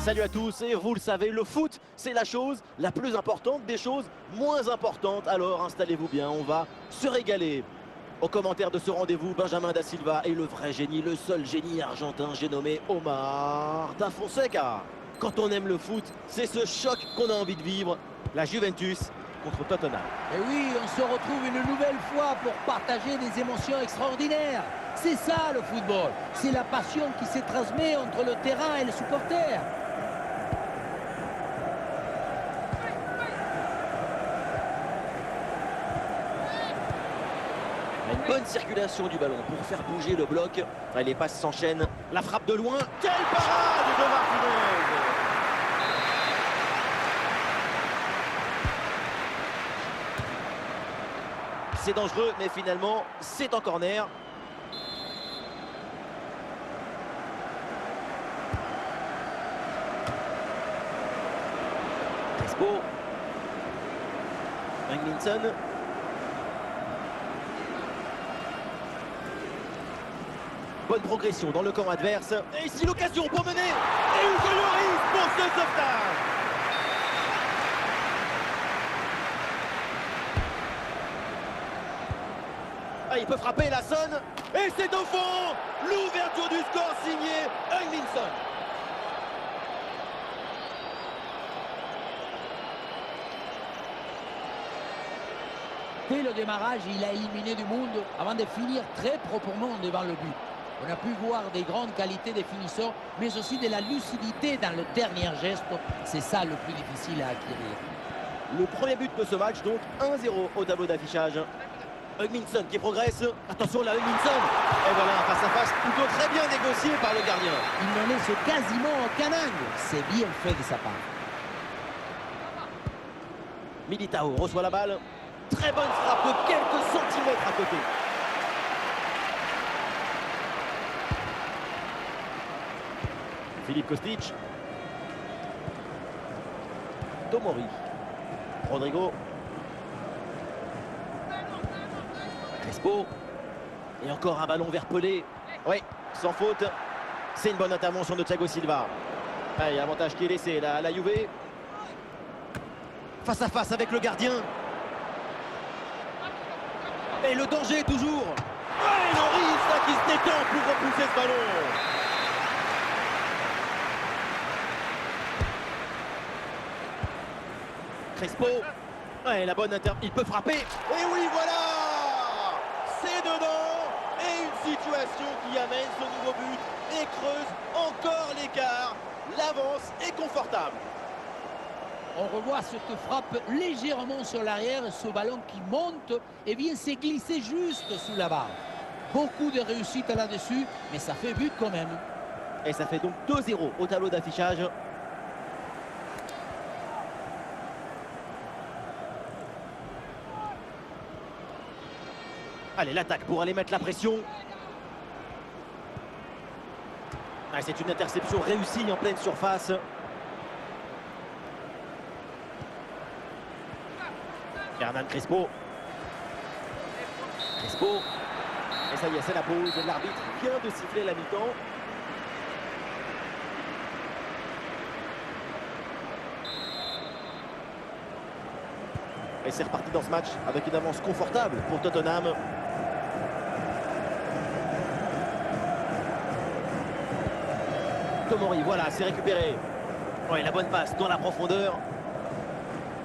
Salut à tous, et vous le savez, le foot, c'est la chose la plus importante des choses moins importantes. Alors installez-vous bien, on va se régaler. Au commentaire de ce rendez-vous, Benjamin da Silva est le vrai génie, le seul génie argentin, j'ai nommé Omar da Fonseca. Quand on aime le foot, c'est ce choc qu'on a envie de vivre. La Juventus contre Tottenham. Et oui, on se retrouve une nouvelle fois pour partager des émotions extraordinaires. C'est ça le football, c'est la passion qui se transmet entre le terrain et les supporters. Une bonne circulation du ballon pour faire bouger le bloc. Les passes s'enchaînent. La frappe de loin. Quelle parade de Martinez! C'est dangereux, mais finalement, c'est en corner. Crespo. Ingminson. Bonne progression dans le camp adverse. Et ici l'occasion pour mener. Et Hugo Lloris pour ce sauvetage. Ah, il peut frapper, la sonne. Et c'est au fond. L'ouverture du score signée Ingminson. Dès le démarrage, il a éliminé du monde avant de finir très proprement devant le but. On a pu voir des grandes qualités des finisseurs, mais aussi de la lucidité dans le dernier geste. C'est ça le plus difficile à acquérir. Le premier but de ce match, donc 1-0 au tableau d'affichage. Ingminson qui progresse. Attention là, Ingminson. Et voilà, face à face, plutôt très bien négocié par le gardien. Il n'en laisse quasiment aucun angle. C'est bien fait de sa part. Militao reçoit la balle. Très bonne frappe de quelques centimètres à côté. Philippe Kostic. Tomori. Rodrigo. Crespo. Et encore un ballon vers Pelé. Oui, sans faute. C'est une bonne intervention de Thiago Silva. Allez, avantage qui est laissé là à la Juve. Face à face avec le gardien. Et le danger toujours. Ouais, Lloris là qui se détend pour repousser ce ballon. Crespo. Ouais, la bonne il peut frapper. Et oui, voilà. C'est dedans. Et une situation qui amène ce nouveau but et creuse encore l'écart. L'avance est confortable. On revoit cette frappe légèrement sur l'arrière, ce ballon qui monte et vient se glisser juste sous la barre. Beaucoup de réussite là-dessus, mais ça fait but quand même. Et ça fait donc 2-0 au tableau d'affichage. Allez, l'attaque pour aller mettre la pression. Ah, c'est une interception réussie en pleine surface. Hernan Crespo. Crespo. Et ça y est, c'est la pause. L'arbitre vient de siffler la mi-temps. Et c'est reparti dans ce match avec une avance confortable pour Tottenham. Tomori, voilà, c'est récupéré. Ouais, la bonne passe dans la profondeur.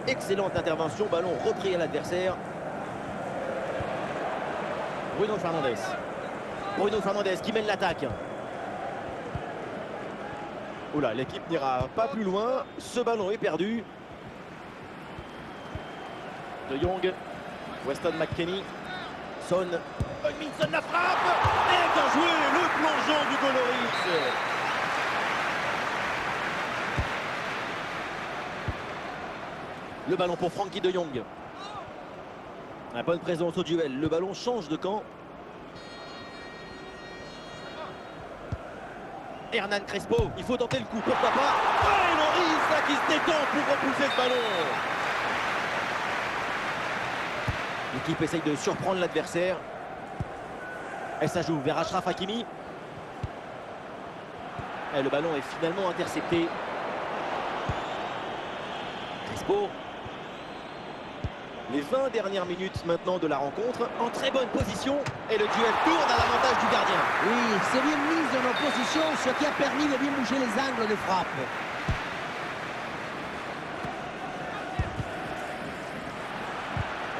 Excellente intervention, ballon repris à l'adversaire. Bruno Fernandes. Bruno Fernandes qui mène l'attaque. Oula, l'équipe n'ira pas plus loin. Ce ballon est perdu. De Jong. Weston McKennie. Son. Ingminson la frappe. Et bien joué, le plongeon du Lloris. Le ballon pour Frenkie de Jong. La bonne présence au duel. Le ballon change de camp. Hernan Crespo. Il faut tenter le coup. Pourquoi pas. Ouais, Lloris là qui se détend pour repousser ce ballon. L'équipe essaye de surprendre l'adversaire. Et ça joue vers Achraf Hakimi. Et le ballon est finalement intercepté. Crespo. Les 20 dernières minutes maintenant de la rencontre, en très bonne position, et le duel tourne à l'avantage du gardien. Oui, c'est bien mis en opposition, ce qui a permis de bien bouger les angles de frappe.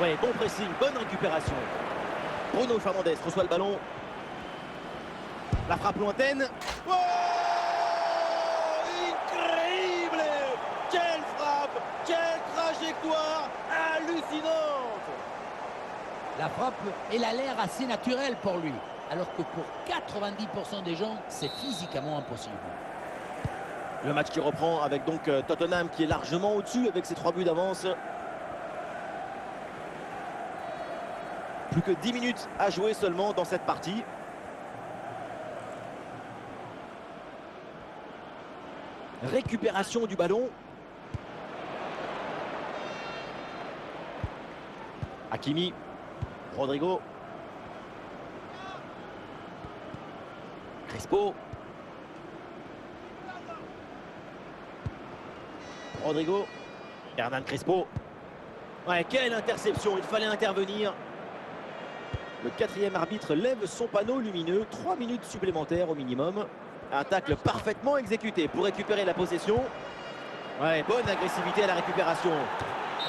Ouais, bon pressing, bonne récupération. Bruno Fernandes reçoit le ballon. La frappe lointaine. Oh, incroyable! Quelle frappe! Quelle trajectoire hallucinante! La frappe, elle a l'air assez naturelle pour lui, alors que pour 90% des gens, c'est physiquement impossible. Le match qui reprend avec donc Tottenham qui est largement au-dessus avec ses 3 buts d'avance. Plus que 10 minutes à jouer seulement dans cette partie. Récupération du ballon. Hakimi. Rodrigo. Crespo. Rodrigo. Hernan Crespo. Ouais, quelle interception, il fallait intervenir. Le 4e arbitre lève son panneau lumineux. 3 minutes supplémentaires au minimum. Un tacle parfaitement exécuté pour récupérer la possession. Ouais, bonne agressivité à la récupération.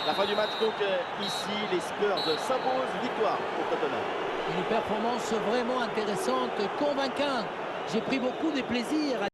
La fin du match donc ici, les Spurs s'imposent, victoire pour Tottenham. Une performance vraiment intéressante, convaincante. J'ai pris beaucoup de plaisir à